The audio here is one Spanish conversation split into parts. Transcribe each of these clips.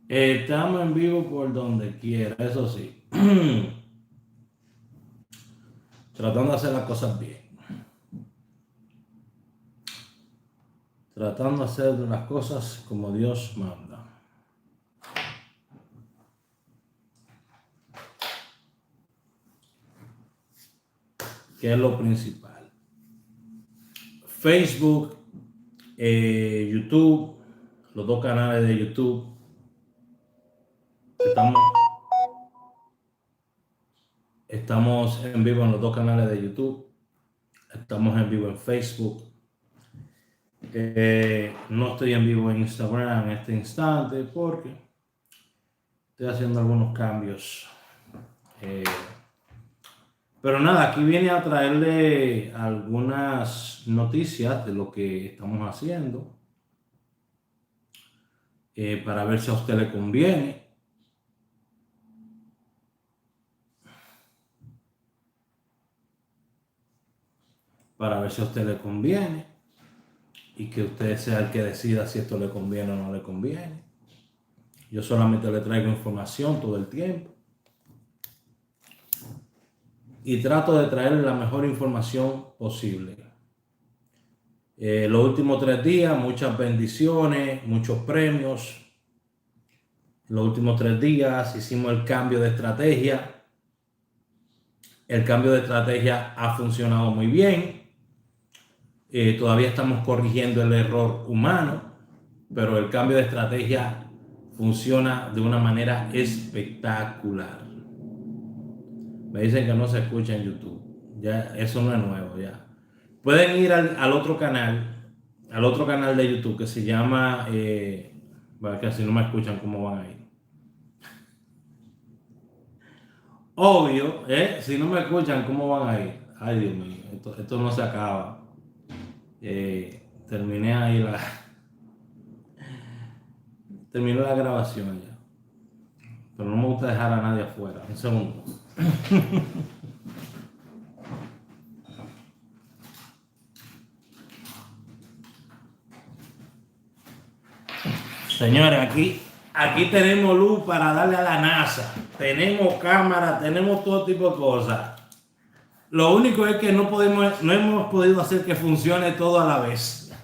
Estamos en vivo por donde quiera, eso sí. Tratando de hacer las cosas bien. Tratando de hacer las cosas como Dios manda. Que es lo principal. Facebook, YouTube, los dos canales de YouTube. Estamos en vivo en los dos canales de YouTube. Estamos en vivo en Facebook. No estoy en vivo en Instagram en este instante porque estoy haciendo algunos cambios. Pero nada, aquí viene a traerle algunas noticias de lo que estamos haciendo para ver si a usted le conviene. Para ver si a usted le conviene y que usted sea el que decida si esto le conviene o no le conviene. Yo solamente le traigo información todo el tiempo y trato de traerle la mejor información posible. Los últimos 3 días, muchas bendiciones, muchos premios. Los últimos 3 días hicimos el cambio de estrategia. El cambio de estrategia ha funcionado muy bien. Todavía estamos corrigiendo el error humano, pero el cambio de estrategia funciona de una manera espectacular. Me dicen que no se escucha en YouTube. Ya, eso no es nuevo ya. Pueden ir al otro canal de YouTube que se llama, que si no me escuchan, ¿cómo van a ir? Obvio, si no me escuchan, ¿cómo van a ir? Ay, Dios mío, esto no se acaba. Terminé ahí terminó la grabación ya. Pero no me gusta dejar a nadie afuera. Un segundo. Señores, aquí tenemos luz para darle a la NASA. Tenemos cámara, tenemos todo tipo de cosas. Lo único es que no hemos podido hacer que funcione todo a la vez.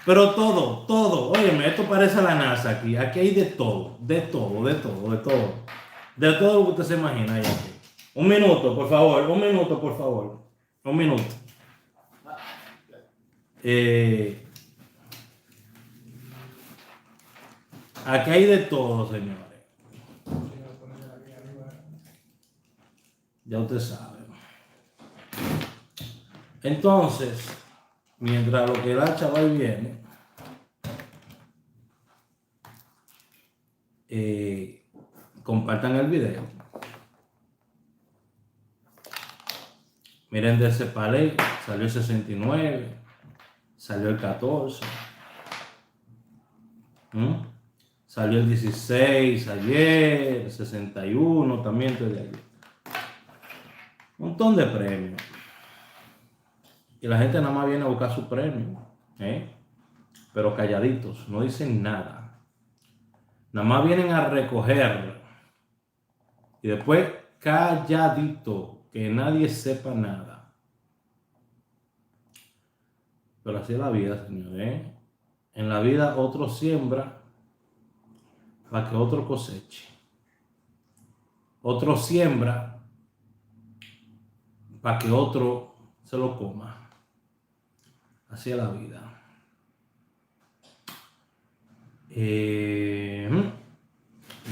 Pero todo. Óyeme, esto parece la NASA aquí. Aquí hay de todo. De todo lo que usted se imagina ahí aquí. Un minuto, por favor. Un minuto. Aquí hay de todo, señores. Ya usted sabe. Entonces, mientras lo que la chaval viene, compartan el video. Miren de ese palé, salió el 69, salió el 14, salió el 16 ayer, el 61 también desde ayer. Un montón de premios. Y la gente nada más viene a buscar su premio, pero calladitos, no dicen nada. Nada más vienen a recoger y después calladito, que nadie sepa nada. Pero así es la vida, señores. En la vida otro siembra para que otro coseche. Otro siembra para que otro se lo coma. Así es la vida.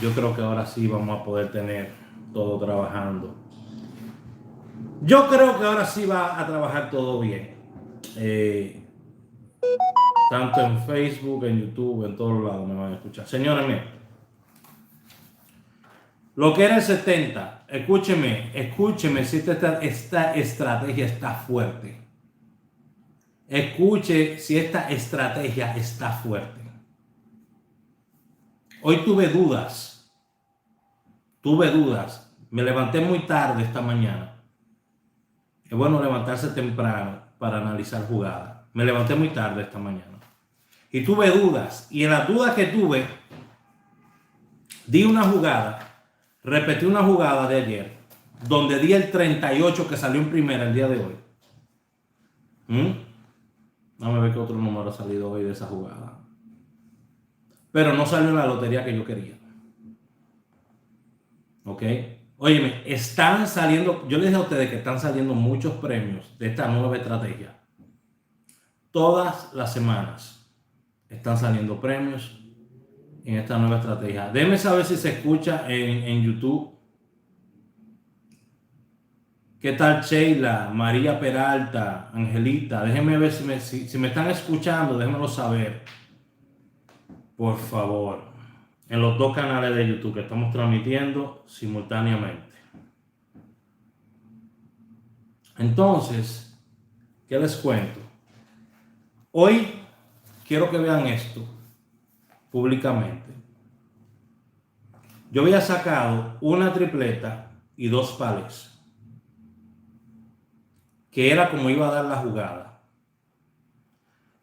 Yo creo que ahora sí vamos a poder tener todo trabajando. Yo creo que ahora sí va a trabajar todo bien. Tanto en Facebook, en YouTube, en todos lados me van a escuchar. Señores, miren. Lo que era el 70, escúcheme si esta estrategia está fuerte. Escuche si esta estrategia está fuerte. Hoy tuve dudas. Me levanté muy tarde esta mañana. Es bueno levantarse temprano para analizar jugadas. Me levanté muy tarde esta mañana. y tuve dudas. Y en las dudas que tuve, di una jugada, repetí una jugada de ayer, donde di el 38 que salió en primera el día de hoy. Vamos a ver qué otro número ha salido hoy de esa jugada. Pero no salió en la lotería que yo quería. ¿Ok? Óyeme, están saliendo, yo les dije a ustedes que están saliendo muchos premios de esta nueva estrategia. Todas las semanas están saliendo premios en esta nueva estrategia. Déjenme saber si se escucha en YouTube. ¿Qué tal Sheila, María Peralta, Angelita? Déjenme ver si me están escuchando, déjenmelo saber. Por favor. En los dos canales de YouTube que estamos transmitiendo simultáneamente. Entonces, ¿qué les cuento? Hoy quiero que vean esto públicamente. Yo había sacado una tripleta y 2 palés, que era como iba a dar la jugada.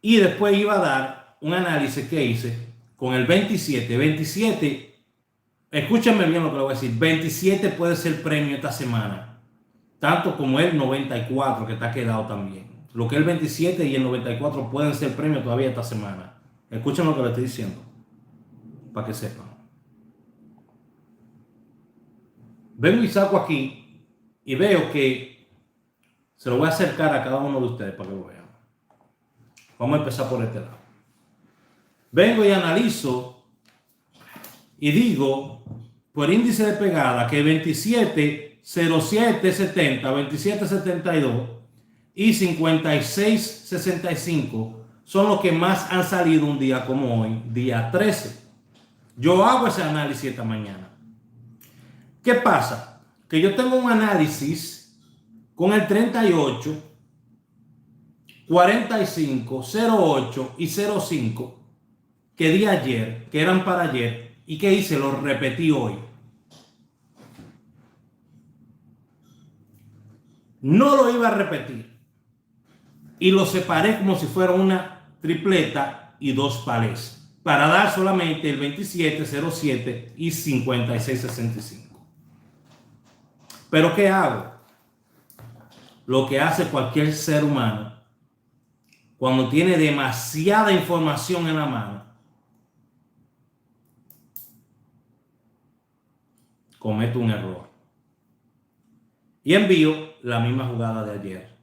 Y después iba a dar un análisis que hice con el 27. 27, escúchenme bien lo que le voy a decir. 27 puede ser premio esta semana, tanto como el 94 que está quedado también. Lo que el 27 y el 94 pueden ser premio todavía esta semana. Escuchen lo que le estoy diciendo, para que sepan. Vengo y saco aquí y veo que se lo voy a acercar a cada uno de ustedes para que lo vean. Vamos a empezar por este lado. Vengo y analizo y digo, por índice de pegada, que 27, 07, 70, 27, 72 y 56, 65 son los que más han salido un día como hoy, día 13. Yo hago ese análisis esta mañana. ¿Qué pasa? Que yo tengo un análisis con el 38, 45, 08 y 05 que di ayer, que eran para ayer, y que hice, los repetí hoy. No lo iba a repetir y lo separé como si fuera una tripleta y 2 palés para dar solamente el 27, 07 y 56, 65. Pero ¿qué hago? Lo que hace cualquier ser humano cuando tiene demasiada información en la mano: cometo un error y envío la misma jugada de ayer,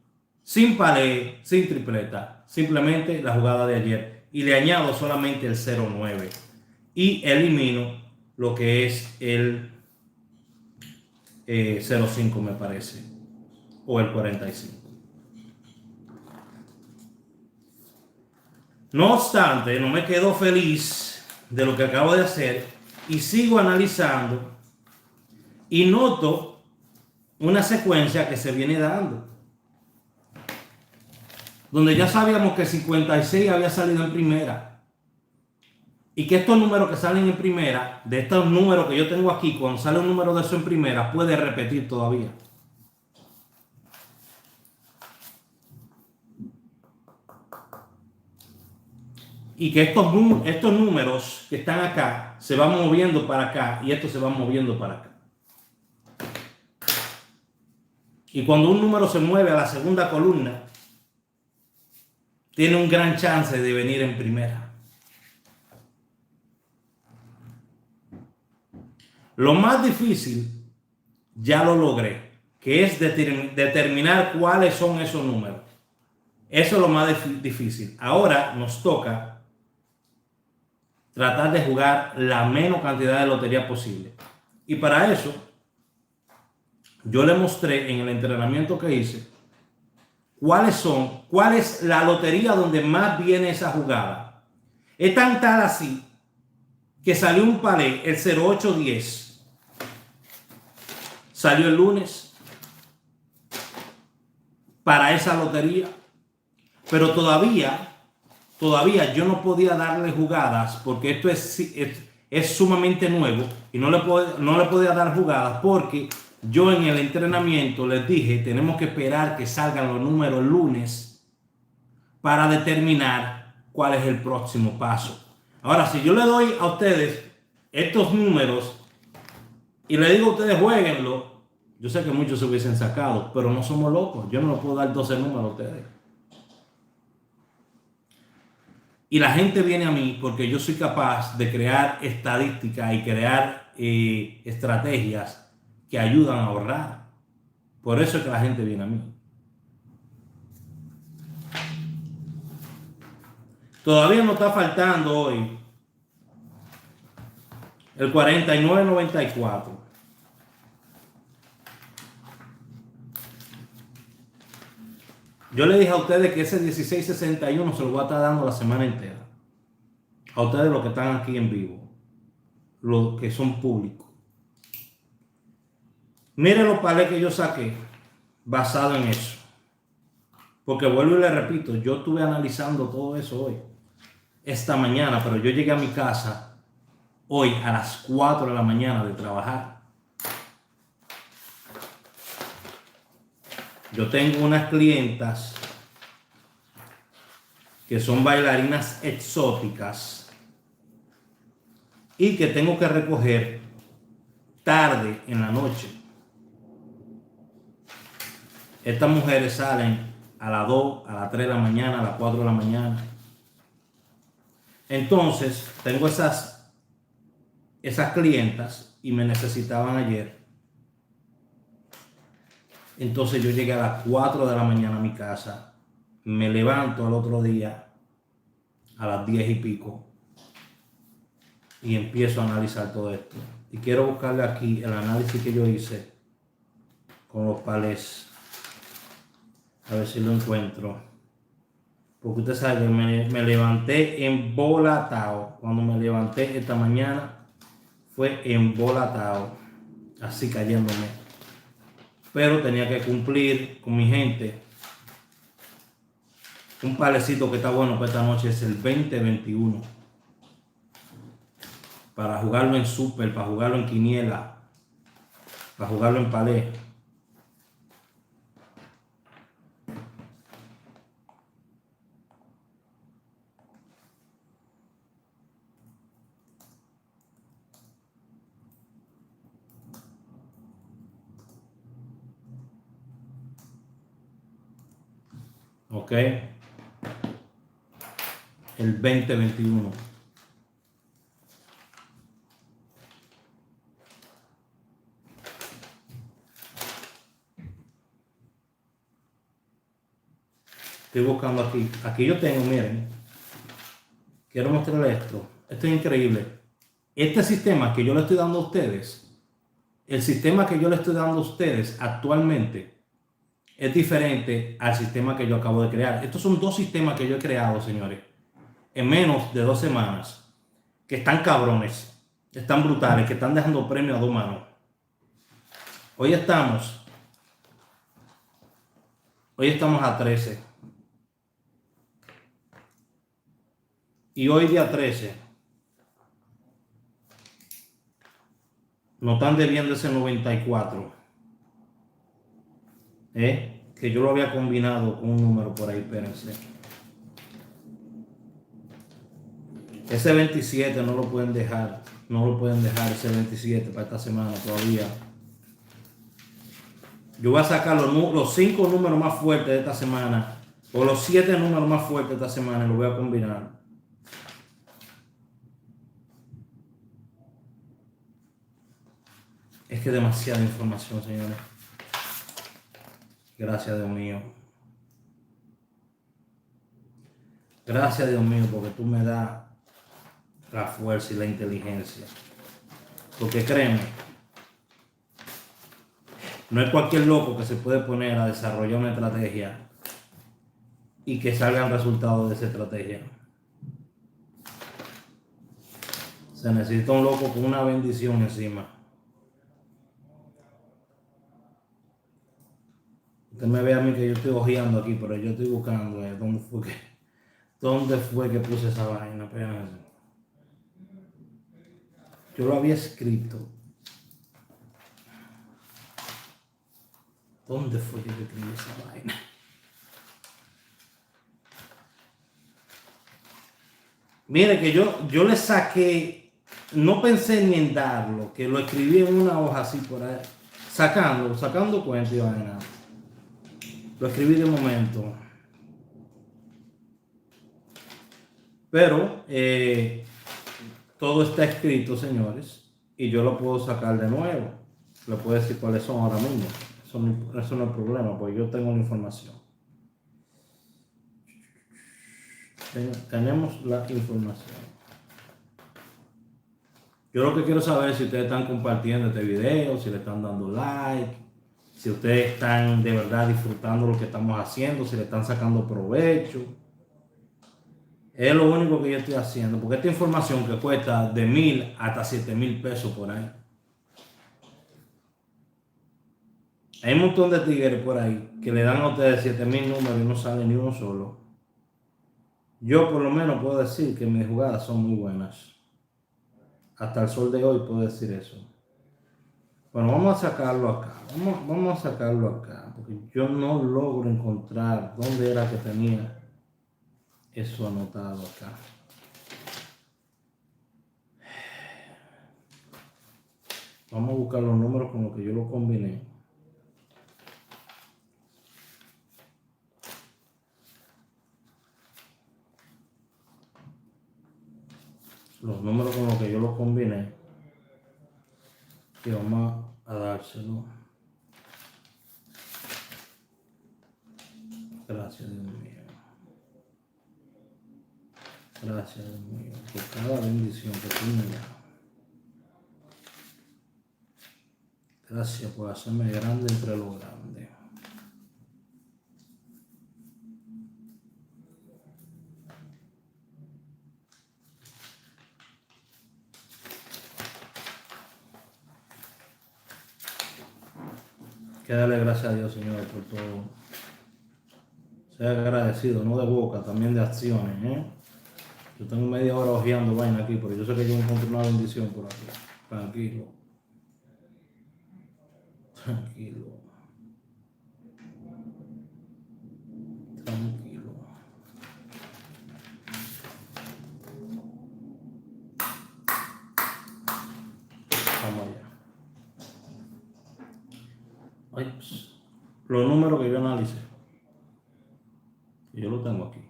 sin palé, sin tripleta, simplemente la jugada de ayer, y le añado solamente el 09 y elimino lo que es el 05, me parece, o el 45. No obstante, no me quedo feliz de lo que acabo de hacer y sigo analizando y noto una secuencia que se viene dando, donde ya sabíamos que 56 había salido en primera y que estos números que salen en primera, de estos números que yo tengo aquí, cuando sale un número de eso en primera, puede repetir todavía. Y que estos números que están acá se van moviendo para acá y estos se van moviendo para acá. Y cuando un número se mueve a la segunda columna, tiene un gran chance de venir en primera. Lo más difícil ya lo logré, que es determinar cuáles son esos números. Eso es lo más difícil. Ahora nos toca tratar de jugar la menos cantidad de lotería posible. Y para eso, yo le mostré en el entrenamiento que hice cuál es la lotería donde más viene esa jugada. Es tan tal así que salió un palé, el 0810. Salió el lunes para esa lotería, pero todavía yo no podía darle jugadas porque esto es sumamente nuevo y no le podía dar jugadas porque yo en el entrenamiento les dije, tenemos que esperar que salgan los números el lunes para determinar cuál es el próximo paso. Ahora, si yo le doy a ustedes estos números y le digo a ustedes jueguenlo, yo sé que muchos se hubiesen sacado, pero no somos locos. Yo no les puedo dar 12 números a ustedes. Y la gente viene a mí porque yo soy capaz de crear estadísticas y crear estrategias que ayudan a ahorrar. Por eso es que la gente viene a mí. Todavía nos está faltando hoy el 49.94. Yo le dije a ustedes que ese 16.61 se lo voy a estar dando la semana entera. A ustedes los que están aquí en vivo, los que son públicos. Miren los palés que yo saqué basado en eso. Porque vuelvo y le repito, yo estuve analizando todo eso hoy, esta mañana, pero yo llegué a mi casa hoy a las 4 de la mañana de trabajar. Yo tengo unas clientas que son bailarinas exóticas y que tengo que recoger tarde en la noche. Estas mujeres salen a las 2, a las 3 de la mañana, a las 4 de la mañana. Entonces, tengo esas clientas y me necesitaban ayer. Entonces yo llegué a las 4 de la mañana a mi casa, me levanto al otro día a las 10 y pico y empiezo a analizar todo esto. Y quiero buscarle aquí el análisis que yo hice con los palés, a ver si lo encuentro. Porque usted sabe que me levanté embolatado. Cuando me levanté esta mañana fue embolatado, así cayéndome. Pero tenía que cumplir con mi gente. Un palecito que está bueno para esta noche es el 2021. Para jugarlo en super, para jugarlo en quiniela, para jugarlo en palé. Ok. El 2021. Estoy buscando aquí. Aquí yo tengo, miren. Quiero mostrarles esto. Esto es increíble. Este sistema que yo le estoy dando a ustedes, el sistema que yo le estoy dando a ustedes actualmente es diferente al sistema que yo acabo de crear. Estos son dos sistemas que yo he creado, señores, en menos de 2 semanas, que están cabrones, están brutales, que están dejando premio a 2 manos. Hoy estamos a 13. Y hoy día 13 nos están debiendo ese 94. Que yo lo había combinado con un número por ahí, espérense. Ese 27 no lo pueden dejar. No lo pueden dejar ese 27 para esta semana todavía. Yo voy a sacar los 5 números más fuertes de esta semana, o los 7 números más fuertes de esta semana, y los voy a combinar. Es que demasiada información, señores. Gracias, Dios mío. Gracias, Dios mío, porque tú me das la fuerza y la inteligencia. Porque créeme, no es cualquier loco que se puede poner a desarrollar una estrategia y que salgan resultados de esa estrategia. Se necesita un loco con una bendición encima. Usted me ve a mí que yo estoy hojeando aquí, pero yo estoy buscando dónde fue que puse esa vaina. Espérense. Yo lo había escrito. ¿Dónde fue que yo escribí esa vaina? Mire que yo le saqué, no pensé ni en darlo, que lo escribí en una hoja así por ahí, sacando cuentas y vaina. Lo escribí de momento. Pero todo está escrito, señores, y yo lo puedo sacar de nuevo. Le puedo decir cuáles son ahora mismo. Eso no es problema, porque yo tengo la información. Tenemos la información. Yo lo que quiero saber es si ustedes están compartiendo este video, si le están dando like, si ustedes están de verdad disfrutando lo que estamos haciendo, si le están sacando provecho. Es lo único que yo estoy haciendo, porque esta información que cuesta de 1,000 hasta 7,000 pesos por ahí. Hay un montón de tigres por ahí que le dan a ustedes 7,000 números y no sale ni uno solo. Yo por lo menos puedo decir que mis jugadas son muy buenas. Hasta el sol de hoy puedo decir eso. Bueno, vamos a sacarlo acá. Vamos a sacarlo acá, porque yo no logro encontrar dónde era que tenía eso anotado acá. Vamos a buscar los números con los que yo lo combiné. Los números con los que yo lo combiné. Y vamos a dárselo. Gracias, Dios mío. Gracias, Dios mío, por cada bendición que tú me das. Gracias por hacerme grande entre los grandes. Que darle gracias a Dios, Señor, por todo. Sea agradecido, no de boca, también de acciones, ¿eh? Yo tengo media hora hojeando vaina aquí, pero yo sé que yo encuentro una bendición por aquí. Tranquilo. Tranquilo. Tranquilo. Vamos allá. Ay, pues, los números que yo analicé. Y yo lo tengo aquí.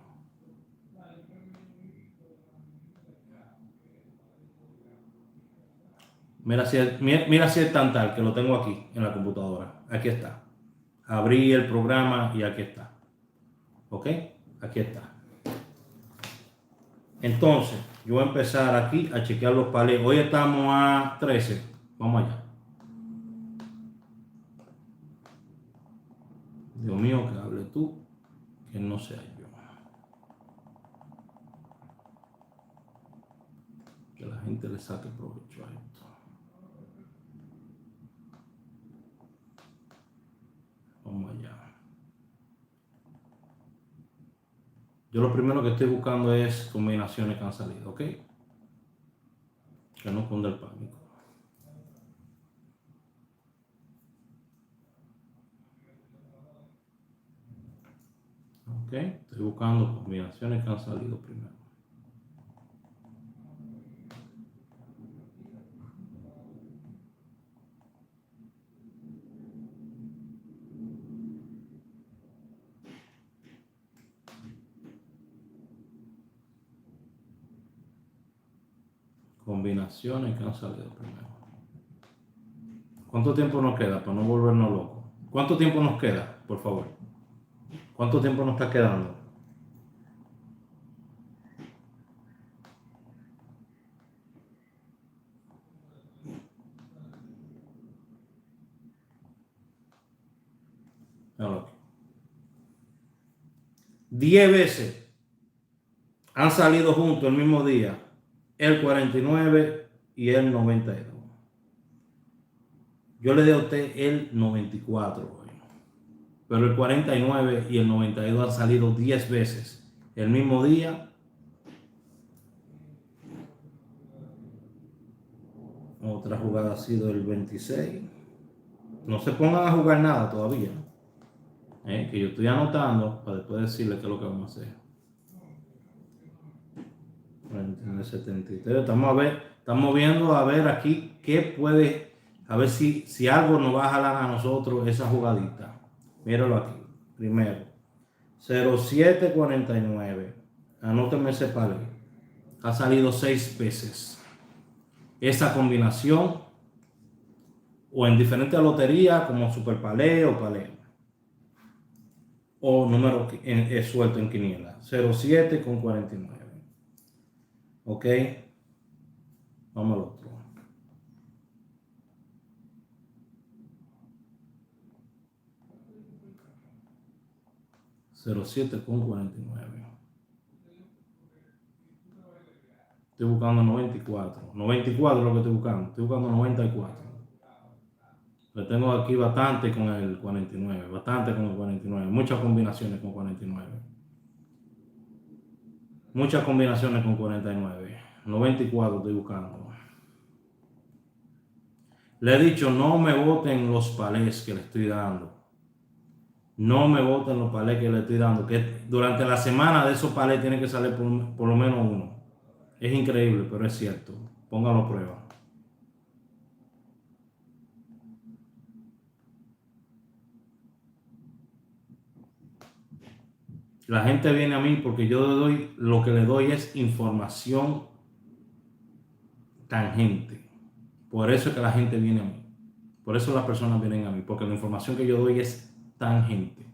Mira si es tan tal que lo tengo aquí en la computadora. Aquí está. Abrí el programa y aquí está. ¿Ok? Aquí está. Entonces, yo voy a empezar aquí a chequear los palés. Hoy estamos a 13. Vamos allá. Dios mío, que hable tú, que no sea yo. Que la gente le saque provecho a esto. Vamos allá. Yo lo primero que estoy buscando es combinaciones que han salido, ¿ok? Que no cunda el pánico. ¿Ok? Estoy buscando combinaciones que han salido primero. Combinaciones que han salido primero. ¿Cuánto tiempo nos queda para no volvernos locos? ¿Cuánto tiempo nos queda, por favor? ¿Cuánto tiempo nos está quedando? Míralo aquí. 10 veces han salido juntos el mismo día, el 49 y el 92. Yo le doy a usted el 94 hoy, pero el 49 y el 92 han salido 10 veces el mismo día. Otra jugada ha sido el 26. No se pongan a jugar nada todavía, que yo estoy anotando para después decirles qué es lo que vamos a hacer. 73. Estamos viendo a ver aquí qué puede, a ver si algo nos va a jalar a nosotros esa jugadita. Míralo aquí. Primero, 0749. Anóteme ese palé. Ha salido 6 veces. Esa combinación, o en diferentes loterías como Super Palé o Palé, o número suelto en quiniela. 07 con 49. Ok, vamos al otro. 07 con 49. Estoy buscando 94. 94 es lo que estoy buscando. Estoy buscando 94. Le tengo aquí bastante con el 49. Bastante con el 49. Muchas combinaciones con 49. Muchas combinaciones con 49. 94 estoy buscando. Le he dicho, no me voten los palés que le estoy dando. No me voten los palés que le estoy dando. Que durante la semana de esos palés tiene que salir por lo menos uno. Es increíble, pero es cierto. Pónganlo a prueba. La gente viene a mí porque yo le doy, lo que le doy es información tangente. Por eso es que la gente viene a mí. Por eso las personas vienen a mí, porque la información que yo doy es tangente.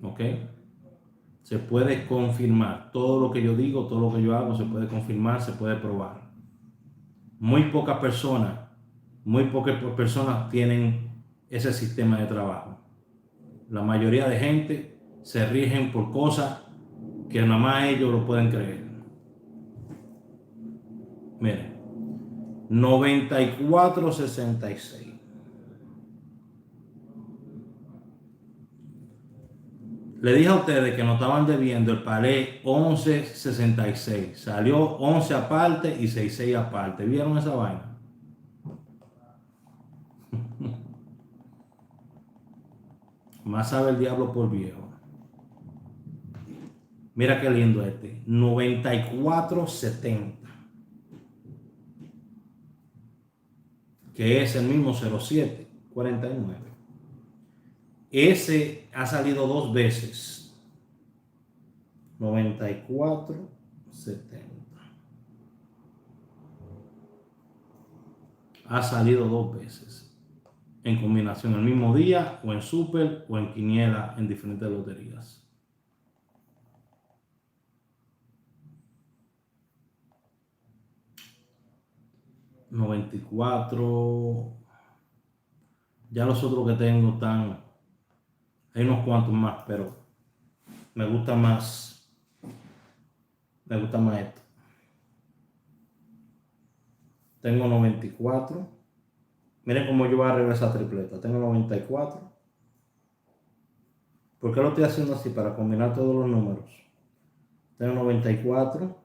¿Ok? Se puede confirmar. Todo lo que yo digo, todo lo que yo hago, se puede confirmar, se puede probar. Muy pocas personas tienen ese sistema de trabajo. La mayoría de gente se rigen por cosas que nada más ellos lo pueden creer. Miren, 9466. Le dije a ustedes que nos estaban debiendo el palé 1166. Salió 11 aparte y 66 aparte. ¿Vieron esa vaina? Más sabe el diablo por viejo. Mira qué lindo este. 9470. Que es el mismo 0749. Ese ha salido 2 veces. 9470. Ha salido 2 veces. En combinación el mismo día, o en super, o en quiniela, en diferentes loterías. $94. Ya los otros que tengo están, hay unos cuantos más, pero me gusta más esto. Tengo 94. Miren cómo yo voy a regresar tripleta. Tengo 94. ¿Por qué lo estoy haciendo así? Para combinar todos los números. Tengo 94.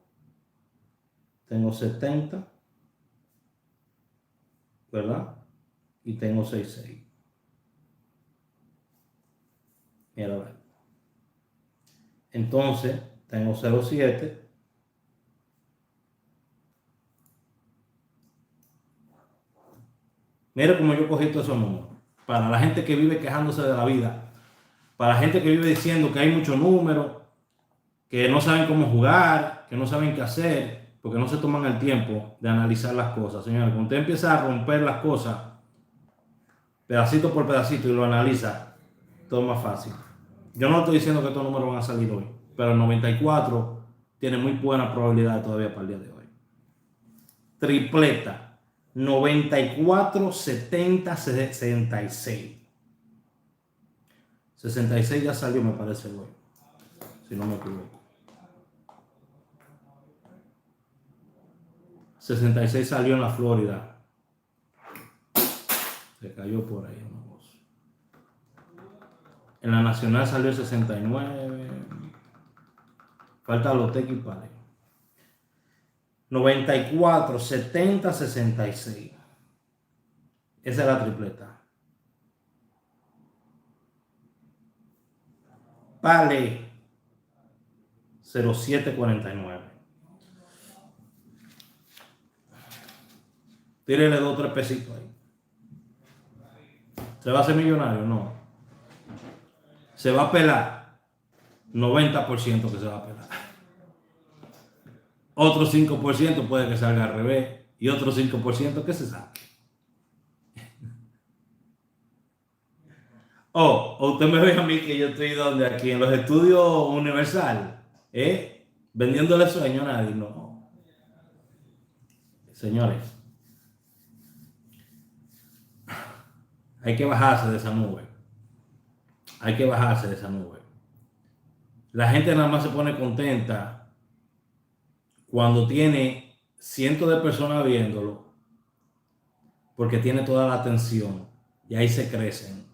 Tengo 70. ¿Verdad? Y tengo 66. Mira, a ver. Entonces, tengo 07. Mira cómo yo cogí todos esos números. Para la gente que vive quejándose de la vida. Para la gente que vive diciendo que hay muchos números, que no saben cómo jugar, que no saben qué hacer, porque no se toman el tiempo de analizar las cosas. Señores, cuando usted empieza a romper las cosas, pedacito por pedacito, y lo analiza, todo es más fácil. Yo no estoy diciendo que estos números van a salir hoy, pero el 94 tiene muy buena probabilidad todavía para el día de hoy. Tripleta, 94, 70, 66. 66 ya salió, me parece, hoy, si no me equivoco. 66 salió en la Florida. Se cayó por ahí una voz. En la Nacional salió el 69. Falta Loteca y Palé. 94, 70, 66. Esa es la tripleta. Palé, 0749. Tírele 2 o 3 pesitos ahí. ¿Se va a hacer millonario? No. ¿Se va a pelar? 90% que se va a pelar. Otro 5% puede que salga al revés. Y otro 5% que se saque. O usted me ve a mí que yo estoy donde aquí en los estudios Universal, vendiéndole sueño a nadie. No. Señores, hay que bajarse de esa nube. Hay que bajarse de esa nube. La gente nada más se pone contenta cuando tiene cientos de personas viéndolo, porque tiene toda la atención y ahí se crecen.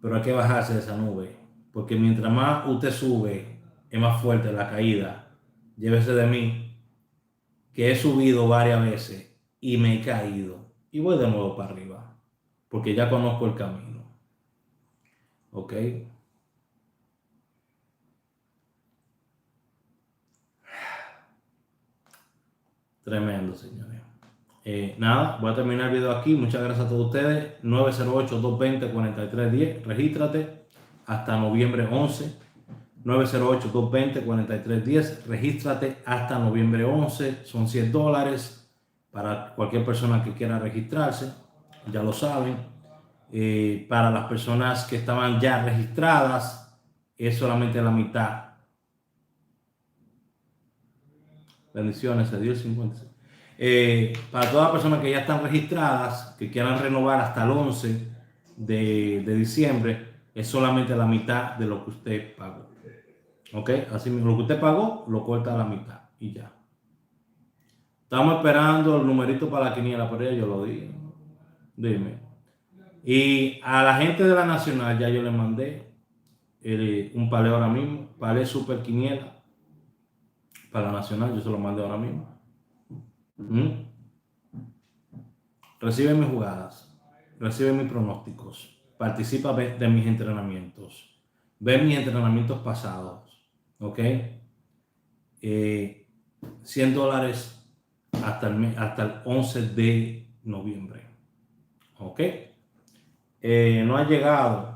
Pero hay que bajarse de esa nube, porque mientras más usted sube, es más fuerte la caída. Llévese de mí, que he subido varias veces y me he caído y voy de nuevo para arriba, porque ya conozco el camino. ¿Ok? Tremendo, señores. Nada, voy a terminar el video aquí. Muchas gracias a todos ustedes. 908-220-4310. Regístrate hasta noviembre 11. 908-220-4310. Regístrate hasta noviembre 11. Son $100 para cualquier persona que quiera registrarse. Ya lo saben. Para las personas que estaban ya registradas, es solamente la mitad. Bendiciones, se dio el 56. Para todas las personas que ya están registradas, que quieran renovar hasta el 11 de diciembre, es solamente la mitad de lo que usted pagó. ¿Ok? Así mismo, lo que usted pagó, lo corta a la mitad y ya. Estamos esperando el numerito para la quiniela, pero ya yo lo di. Dime. Y a la gente de la Nacional ya yo le mandé un palé ahora mismo, palé super quiniela. Para la Nacional, yo se lo mandé ahora mismo. Recibe mis jugadas, recibe mis pronósticos, participa de mis entrenamientos, ve mis entrenamientos pasados, ¿ok? $100 hasta el 11 de noviembre, ¿ok? No ha llegado,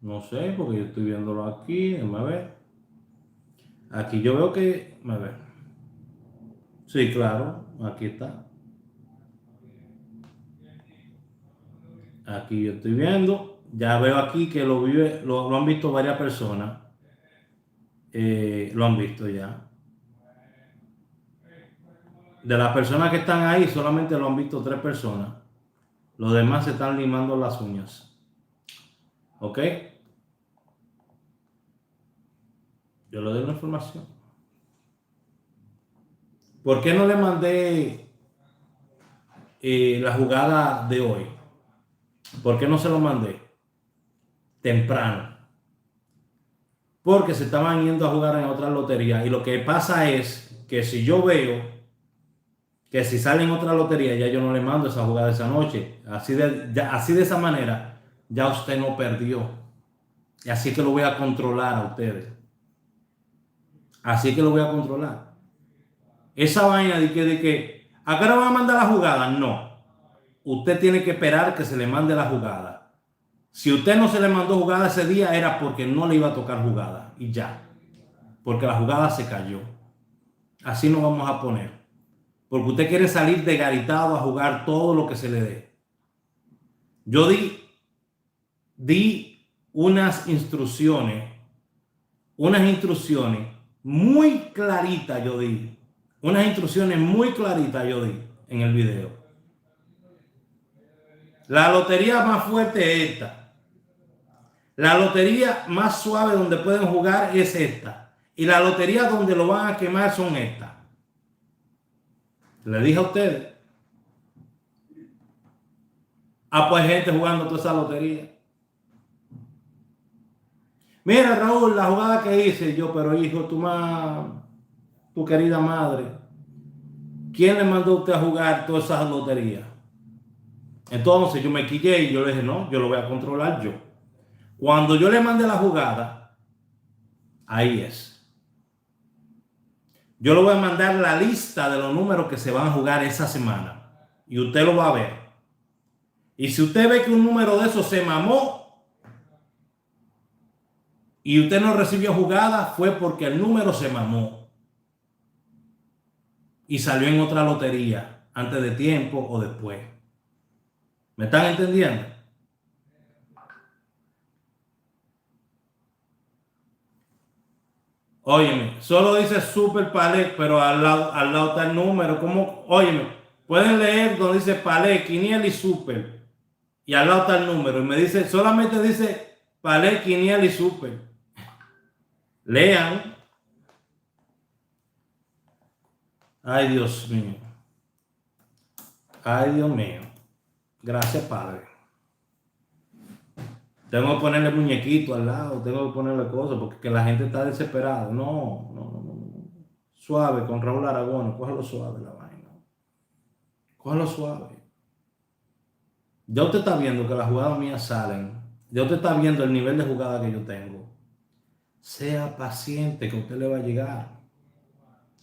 no sé, porque yo estoy viéndolo aquí, déjame ver. Aquí yo veo que, a ver. Sí, claro, aquí está. Aquí yo estoy viendo, ya veo aquí que lo han visto varias personas. Lo han visto ya. De las personas que están ahí, solamente lo han visto 3 personas. Los demás se están limando las uñas. ¿Ok? Yo le doy la información. ¿Por qué no le mandé la jugada de hoy? ¿Por qué no se lo mandé temprano? Porque se estaban yendo a jugar en otra lotería. Y lo que pasa es que si yo veo que si sale en otra lotería, ya yo no le mando esa jugada esa noche. Así de esa manera, ya usted no perdió. Y así que lo voy a controlar a ustedes. Así que lo voy a controlar. Esa vaina de que ¿a qué hora van a mandar la jugada? No. Usted tiene que esperar que se le mande la jugada. Si usted no se le mandó jugada ese día, era porque no le iba a tocar jugada. Y ya. Porque la jugada se cayó. Así nos vamos a poner. Porque usted quiere salir de garitado a jugar todo lo que se le dé. Yo di unas instrucciones muy claritas, yo di. Unas instrucciones muy claritas yo di en el video. La lotería más fuerte es esta. La lotería más suave donde pueden jugar es esta. Y la lotería donde lo van a quemar son estas. Le dije a ustedes. Pues hay gente jugando toda esa lotería. Mira, Raúl, la jugada que hice yo, pero hijo, tu querida madre, ¿quién le mandó a usted a jugar todas esas loterías? Entonces yo me quillé y yo le dije, no, yo lo voy a controlar yo. Cuando yo le mandé la jugada, ahí es. Yo le voy a mandar la lista de los números que se van a jugar esa semana. Y usted lo va a ver. Y si usted ve que un número de esos se mamó y usted no recibió jugada, fue porque el número se mamó y salió en otra lotería antes de tiempo o después. ¿Me están entendiendo? Óyeme, solo dice Super Palé, pero al lado está el número. ¿Cómo? Óyeme, pueden leer donde dice Palé, Quiniel y Super. Y al lado está el número. Y me dice, solamente dice Palé, Quiniel y Super. Lean. Ay, Dios mío. Ay, Dios mío. Gracias, Padre. Tengo que ponerle muñequito al lado, tengo que ponerle cosas, porque la gente está desesperada. No, no, no, no. Suave, con Raúl Aragón, cógelo suave la vaina. Cógelo suave. Ya usted está viendo que las jugadas mías salen. Ya usted está viendo el nivel de jugada que yo tengo. Sea paciente, que a usted le va a llegar.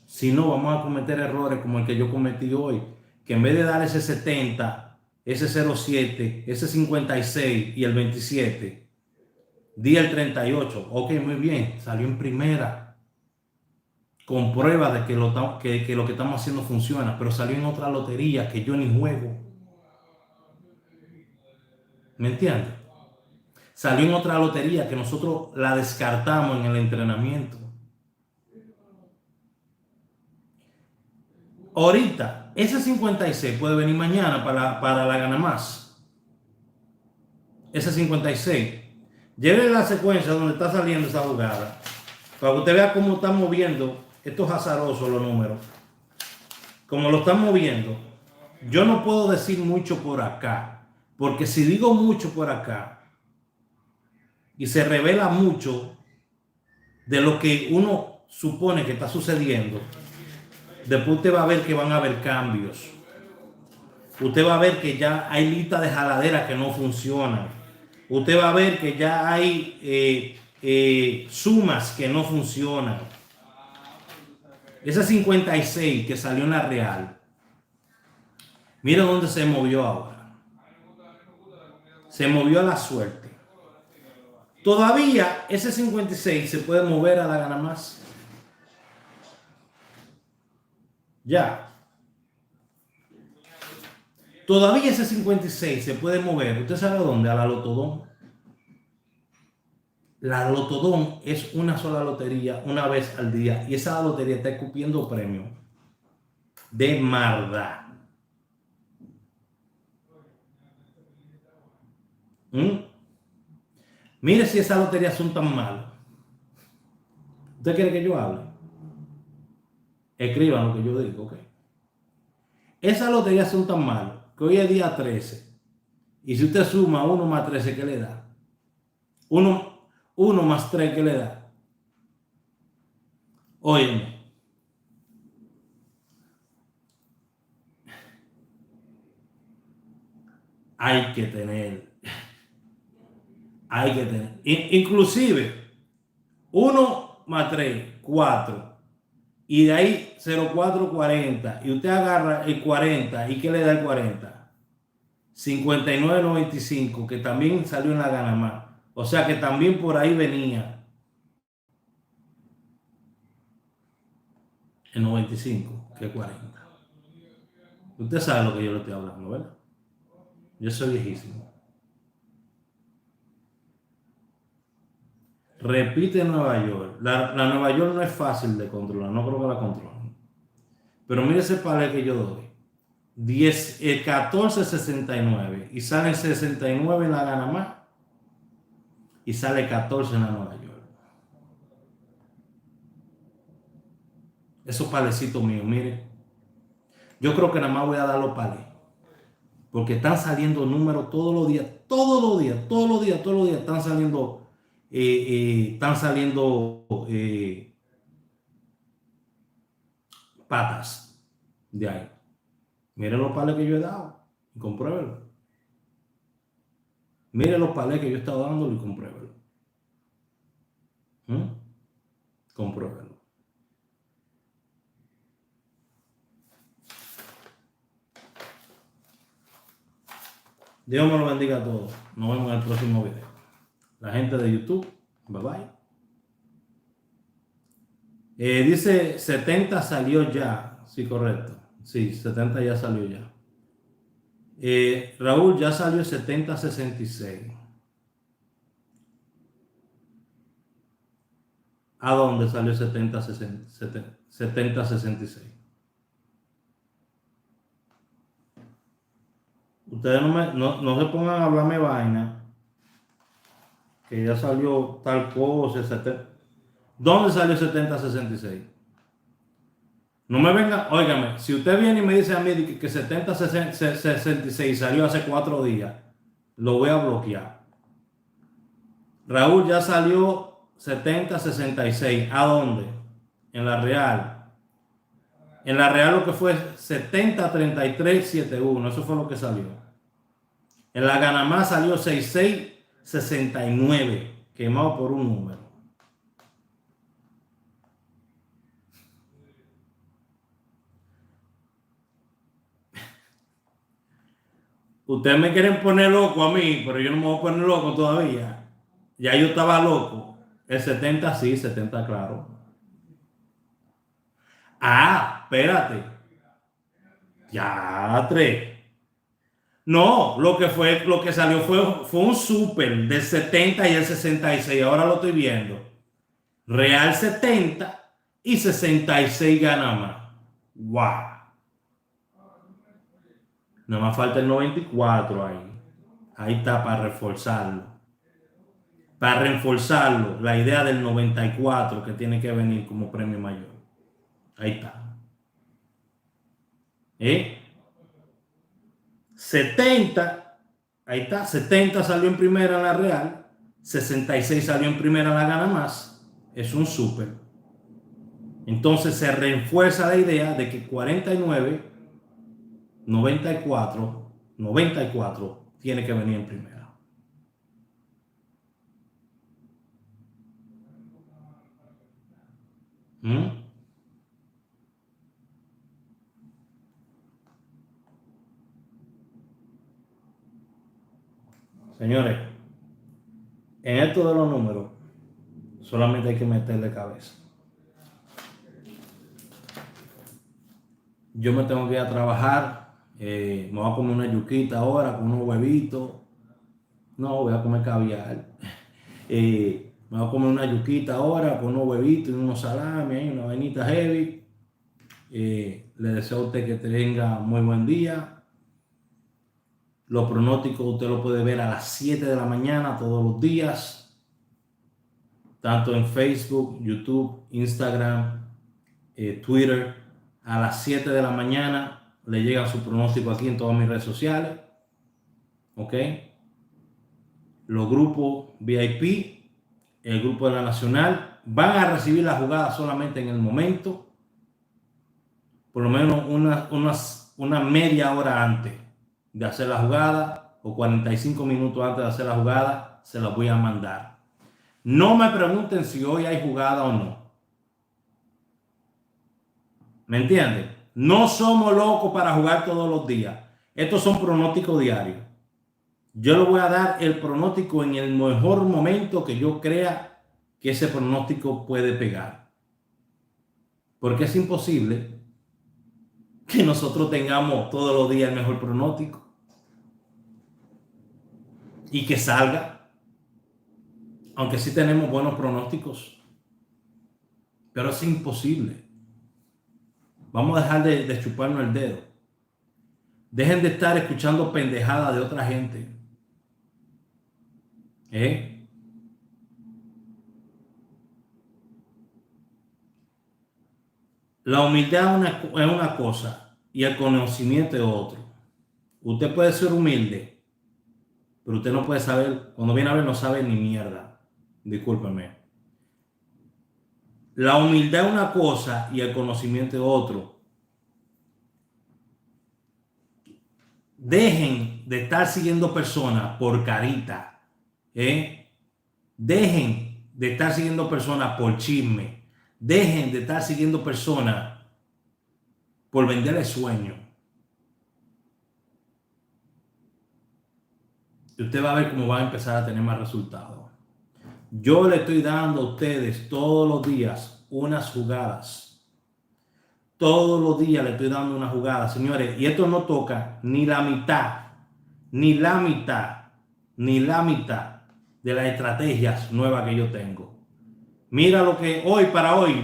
Si no, vamos a cometer errores como el que yo cometí hoy. Que en vez de dar ese 70, ese 07, ese 56 y el 27, di el 38. Ok, muy bien, salió en primera. Con prueba de que lo que estamos haciendo funciona. Pero salió en otra lotería que yo ni juego. ¿Me entiendes? Salió en otra lotería que nosotros la descartamos en el entrenamiento. Ahorita, ese 56 puede venir mañana para la gana más. Ese 56. Lleve la secuencia donde está saliendo esa jugada. Para que usted vea cómo están moviendo estos azarosos los números. Como lo están moviendo. Yo no puedo decir mucho por acá. Porque si digo mucho por acá y se revela mucho de lo que uno supone que está sucediendo, después usted va a ver que van a haber cambios. Usted va a ver que ya hay listas de jaladeras que no funcionan. Usted va a ver que ya hay sumas que no funcionan. Ese 56 que salió en la Real, mira dónde se movió ahora. Se movió a la suerte. Todavía ese 56 se puede mover a la gana más. Ya. Todavía ese 56 se puede mover. ¿Usted sabe a dónde? A la Lotodón. La Lotodón es una sola lotería, una vez al día. Y esa lotería está escupiendo premios de maldad. Mire si esas loterías son tan malas. ¿Usted quiere que yo hable? Escriban lo que yo digo, ok. Esas loterías son tan malas que hoy es día 13. Y si usted suma 1 más 13, ¿qué le da? 1 más 3, ¿qué le da? Óyeme. Hay que tener. Inclusive, 1 más 3, 4. Y de ahí 0,440. Y usted agarra el 40. ¿Y qué le da el 40? 59.95, que también salió en la gana más. O sea que también por ahí venía el 95, que 40. Usted sabe lo que yo le estoy hablando, ¿verdad? Yo soy viejísimo. Repite Nueva York. La Nueva York no es fácil de controlar, no creo que la controlen. Pero mire ese palé que yo doy. 14.69 y sale 69 en la gana más y sale 14 en la Nueva York. Esos palecitos míos, mire. Yo creo que nada más voy a dar los palés. Porque están saliendo números todos los días están saliendo patas de ahí. Miren los palés que yo he dado y compruébenlo. Miren los palés que yo he estado dando y compruébenlo. Compruébenlo. Dios me lo bendiga a todos. Nos vemos en el próximo video. La gente de YouTube, bye bye. Dice 70 salió ya. Sí, correcto. Sí, 70 ya salió ya. Raúl, ya salió 7066. ¿A dónde salió 7066? Ustedes no se pongan a hablarme vaina, que ya salió tal cosa. ¿Dónde salió 7066? No me venga, óigame, si usted viene y me dice a mí que 7066 salió hace 4 días, lo voy a bloquear. Raúl, ya salió 7066. ¿A dónde? En la Real. En la Real lo que fue 703371. Eso fue lo que salió. En la Ganamá salió 6669. Quemado por un número. Ustedes me quieren poner loco a mí, pero yo no me voy a poner loco todavía. Ya yo estaba loco. El 70 sí, 70 claro. Ah, espérate. Ya, 3. No, lo que salió fue un super del 70 y el 66. Ahora lo estoy viendo. Real 70 y 66 gana más. Wow. Nada más falta el 94 ahí. Ahí está para reforzarlo. Para reforzarlo, la idea del 94 que tiene que venir como premio mayor. Ahí está. 70, ahí está. 70 salió en primera en la Real. 66 salió en primera en la Gana Más. Es un súper. Entonces se refuerza la idea de que 49, 94 tiene que venir en primera. Señores, en esto de los números, solamente hay que meterle cabeza. Yo me tengo que ir a trabajar. Me voy a comer una yuquita ahora con unos huevitos. No, voy a comer caviar. Me voy a comer una yuquita ahora con unos huevitos y unos salames, una vainita heavy. Le deseo a usted que tenga muy buen día. Los pronósticos usted lo puede ver a las 7 de la mañana todos los días, tanto en Facebook, YouTube, Instagram, Twitter. A las 7 de la mañana le llega su pronóstico aquí en todas mis redes sociales. ¿Ok? Los grupos VIP, el grupo de la Nacional, van a recibir la jugada solamente en el momento, por lo menos una media hora antes de hacer la jugada o 45 minutos antes de hacer la jugada, se las voy a mandar. No me pregunten si hoy hay jugada o no. ¿Me entienden? No somos locos para jugar todos los días. Estos son pronósticos diarios. Yo le voy a dar el pronóstico en el mejor momento que yo crea que ese pronóstico puede pegar. Porque es imposible que nosotros tengamos todos los días el mejor pronóstico y que salga. Aunque sí tenemos buenos pronósticos, pero es imposible. Vamos a dejar de chuparnos el dedo. Dejen de estar escuchando pendejadas de otra gente. La humildad es una cosa y el conocimiento es otro. Usted puede ser humilde, pero usted no puede saber, cuando viene a ver no sabe ni mierda. Discúlpeme. La humildad es una cosa y el conocimiento es otro. Dejen de estar siguiendo personas por carita. Dejen de estar siguiendo personas por chisme. Dejen de estar siguiendo personas por vender el sueño. y usted va a ver cómo va a empezar a tener más resultados. Yo le estoy dando a ustedes todos los días unas jugadas. Todos los días le estoy dando una jugada, señores. Y esto no toca ni la mitad, ni la mitad, ni la mitad de las estrategias nuevas que yo tengo. Mira lo que para hoy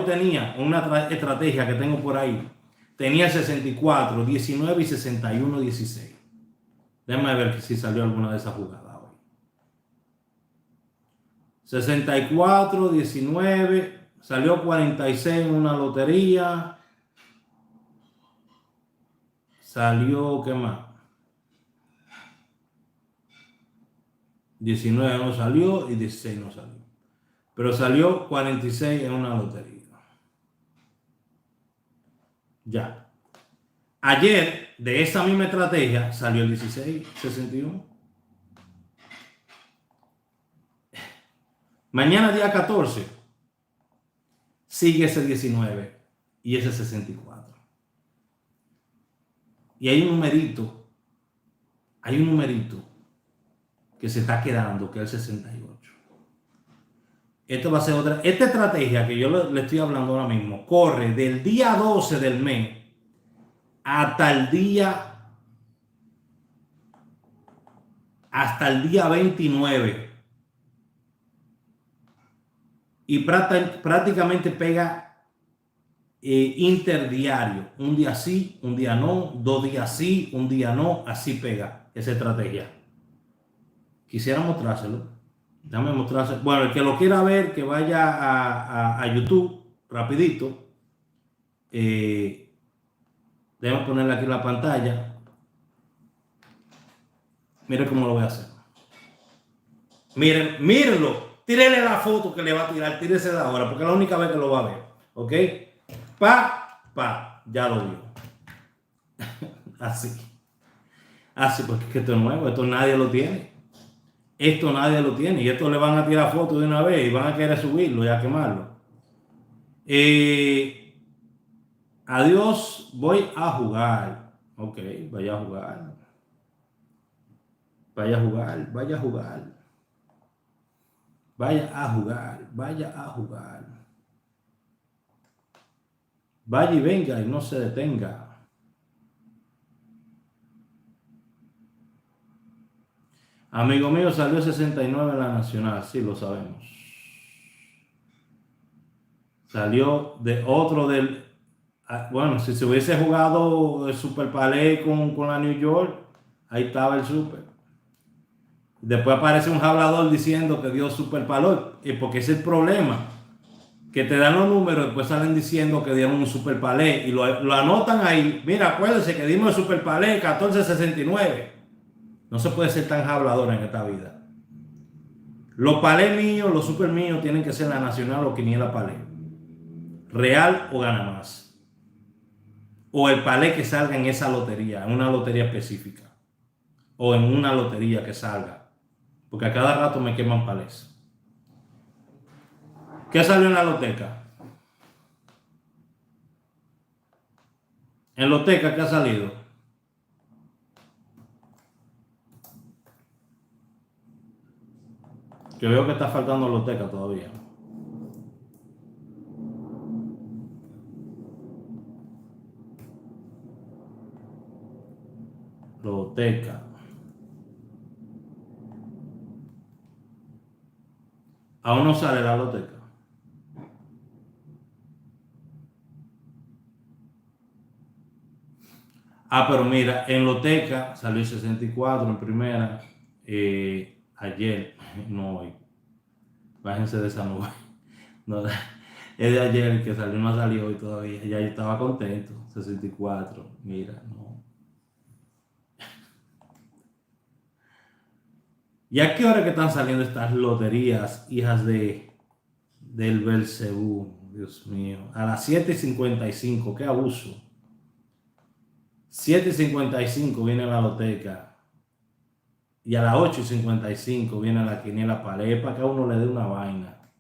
tenía una estrategia que tengo por ahí. Tenía 64, 19 y 61, 16. Déjame ver si salió alguna de esas jugadas hoy. 64, 19, salió 46 en una lotería. Salió, ¿qué más? 19 no salió y 16 no salió. Pero salió 46 en una lotería. Ya. Ayer, de esa misma estrategia, salió el 1661. Mañana, día 14, sigue ese 19 y ese 64. Y hay un numerito que se está quedando, que es el 68. Esto va a ser otra. Esta estrategia que yo le estoy hablando ahora mismo corre del día 12 del mes hasta el día 29. Y prácticamente pega interdiario. Un día sí, un día no, 2 días sí, un día no, así pega esa estrategia. Quisiera mostrárselo. Déjame mostrárselo. Bueno, el que lo quiera ver, que vaya a YouTube rapidito. Déjame ponerle aquí la pantalla. Mire cómo lo voy a hacer. Mírenlo. Tírele la foto que le va a tirar. Tírese de ahora, porque es la única vez que lo va a ver. ¿Ok? Ya lo vio. Así. Porque es que esto es nuevo. Esto nadie lo tiene. Y esto le van a tirar fotos de una vez y van a querer subirlo y a quemarlo. Adiós, voy a jugar. Ok, vaya a jugar. Vaya a jugar. Vaya y venga y no se detenga. Amigo mío, salió 69 en la nacional, sí, lo sabemos. Salió de otro del... Bueno, si se hubiese jugado el Super Palais con la New York, ahí estaba el Super. Después aparece un hablador diciendo que dio Super Palais, porque ese es el problema. Que te dan los números, después salen diciendo que dieron un Super Palais y lo anotan ahí. Mira, acuérdense que dimos el Super Palais 1469. No se puede ser tan hablador en esta vida. Los palés míos, los super míos, tienen que ser la nacional o quiniela palé. Real o gana más. O el palé que salga en esa lotería, en una lotería específica. O en una lotería que salga. Porque a cada rato me queman palés. ¿Qué salió en la loteca? En loteca, ¿qué ha salido? Que veo que está faltando loteca todavía. Loteca. Aún no sale la loteca. Pero mira, en loteca salió 64 en primera. Ayer, no hoy. Bájense de esa nube. No, es de ayer que salió, no salió hoy todavía. Ya yo estaba contento. 64. Mira, no. ¿Y a qué hora que están saliendo estas loterías, hijas del Belcebú? Dios mío. A las 7:55. Qué abuso. 7:55 viene la loteca. Y a las 8:55 viene la quiniela palé, para que a uno le dé una vaina.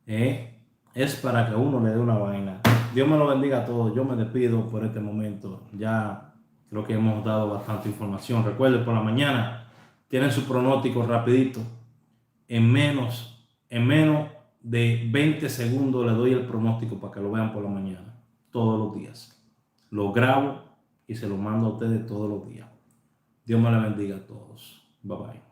Es para que uno le dé una vaina. Dios me lo bendiga a todos. Yo me despido por este momento. Ya Creo que hemos dado bastante información. Recuerden, por la mañana tienen su pronóstico rapidito. En menos de 20 segundos le doy el pronóstico para que lo vean por la mañana, todos los días. Lo grabo y se lo mando a ustedes todos los días. Dios me la bendiga a todos. Bye bye.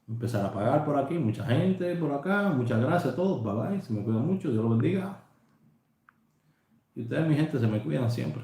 Empezar a pagar por aquí, mucha gente por acá, muchas gracias a todos, bye bye, se me cuidan mucho, Dios los bendiga. Y ustedes, mi gente, se me cuidan siempre.